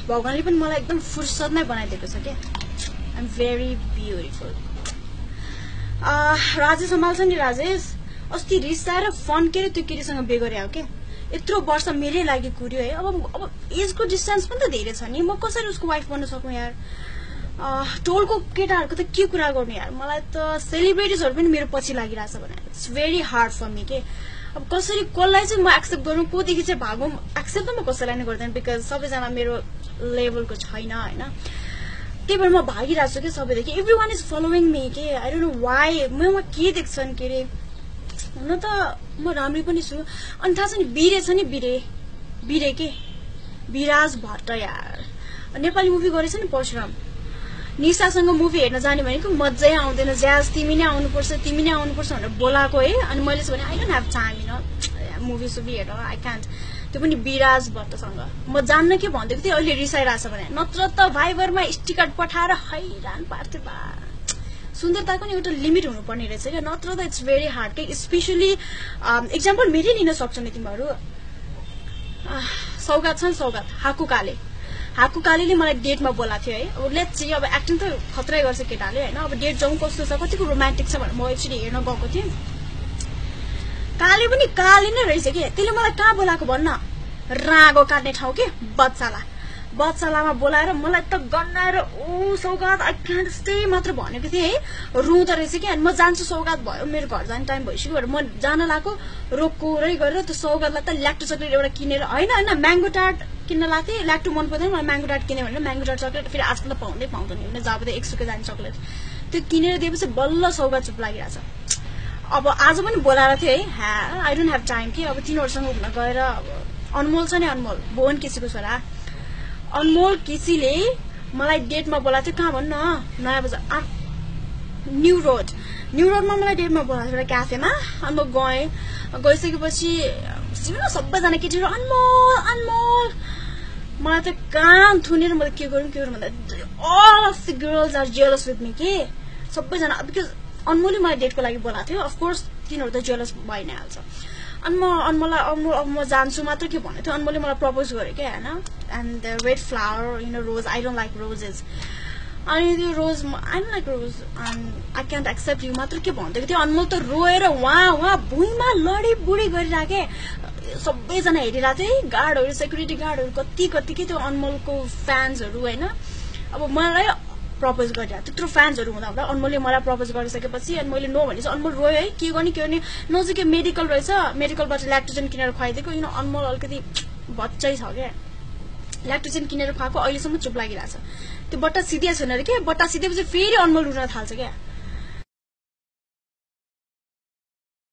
भगवानले पनि मलाई एकदम फुर्सदमै बनाइदिएको छ के I am very beautiful Rajesh सम्हाल्छ नि राजेश अस्ति रिसाएर फन के त्यो केटीसँग बे गरे हो के यत्रो वर्ष मेरै लागि कुर्यो है अब एजको डिस्टेन्स पनि त धेरै छ नि म कसरी उसको वाइफ बन्न सकूँ यार टोलको केटाहरूको त के कुरा गर्नु यार मलाई त सेलिब्रिटिजहरू पनि मेरो पछि लागिरहेछ भने it's very hard for me के अब कसरी कसलाई चाहिँ म एक्सेप्ट गरौँ कोदेखि चाहिँ भागौँ एक्सेप्ट त म कसैलाई नै गर्दैन बिकज सबैजना मेरो लेभलको छैन होइन त्यही भएर म भागिरहेको छु कि सबैदेखि everyone is following me के आई डोन्ट नो वाइ ममा के देख्छन् के अरे हुन त म राम्रै पनि छु अनि थाहा छ नि बिरे छ नि बिरे के विराज भट्ट यार नेपाली मुभी गरेछ नि परशुराम निशासँग मुभी हेर्न जाने भनेको मजै आउँदैन ज्याज तिमी नै आउनुपर्छ भनेर बोलाएको है अनि मैले भने आई डोन्ट ह्याभ टाइम होइन मुभी सुभी हेर्न आई क्यान्ट त्यो पनि विराज भट्टसँग म जान्न के भन्दैको थिएँ अहिले रिसाइरहेछ भने नत्र त भाइबरमा स्टिकर पठाएर हैरान पार्थ्यो बा सुन्दरताको नि एउटा लिमिट हुनुपर्ने रहेछ क्या नत्र त इट्स भेरी हार्ड के स्पेसली इक्जाम्पल मेरै लिन सक्छौ नि तिमीहरू सौगात छ नि सौगात हाकु कालेले मलाई डेटमा बोलाएको थियो है अब लेट्स सी अब एक्टिङ त खतरै गर्छ केटाले होइन अब डेट जाउँ कस्तो छ कतिको रोमान्टिक छ भनेर म एकचोटि हेर्न गएको थिएँ काले पनि काले नै रहेछ कि त्यसले मलाई कहाँ बोलाएको भन्न रागो काट्ने ठाउँ के बच्चालामा बोलाएर मलाई त गन्नाएर ओ सौगात आई क्यान्ट स्टे मात्र भनेको थिएँ है रुँदो रहेछ कि अनि म जान्छु सौगात भयो मेरो घर जाने टाइम भइसक्यो भनेर म जान लागेको रोक्कोरै गरेर त्यो सौगातलाई त ल्याक्टो चक्लेट एउटा किनेर होइन म्याङ्गो टार्ट किन्न लाग्थेँ ल्याक्टो मन पर्दैन मलाई म्याङ्गो टार्ट किने भनेर म्याङ्गो टार्ट चक्लेट फेरि आजकल त पाउँदैन होइन जब त 100 जाने चक्लेट त्यो किनेर दिएपछि बल्ल सौगात चुप लागिरहेछ अब आज पनि बोलाएर थिएँ है आई डोन्ट ह्याभ टाइम कि अब तिनीहरूसँग घुम्न गएर अनमोल छ नि अनमोल भुवन केसीको छोरा अनमोल केसीले मलाई डेटमा बोलाएको थियो कहाँ भन्न नयाँ बजार न्यू रोडमा मलाई डेटमा बोलाएको थियो एउटा क्याफेमा अनि म गइसकेपछि सबैजना केटीहरू अनमोल मलाई त कान थुनेर मैले के गरौँ भन्दा all of the girls are jealous with me के सबैजना बिकज अनमोलले मलाई डेटको लागि बोलाएको थियो अफकोर्स तिनीहरू त जेलस भइ नै हाल्छ अनि म अनमोललाई अब म जान्छु मात्र के भनेको थियो अनमोलले मलाई प्रपोज गर्यो क्या होइन and the red flower rose I don't like roses अनि त्यो rose I don't like rose and I can't accept you मात्र के भन्दैको थियो अनमोल त रोएर उहाँ भुइँमा लडी बुडी गरिराखे सबैजना हेरिरहेको थियो है गार्डहरू सेक्युरिटी गार्डहरू कति के त्यो अनमोलको फ्यान्सहरू होइन अब मलाई प्रपोज गरिरहेको त्यत्रो फ्यान्सहरू हुँदा अनमोलले मलाई प्रपोज गरिसकेपछि अनि मैले नो भनेपछि अनमोल रोयो है के गर्ने नजिकै मेडिकल रहेछ मेडिकलबाट ल्याक्टोजेन किनेर खुवाइदिएको अनमोल अलिकति बच्चै छ क्या ल्याक्टोजेन किनेर खुवाएको अहिलेसम्म चुप लागिरहेछ त्यो बट्टा सिधिया छैन अरे क्या बट्टा सिधेपछि फेरि अनमोल रुन थाल्छ क्या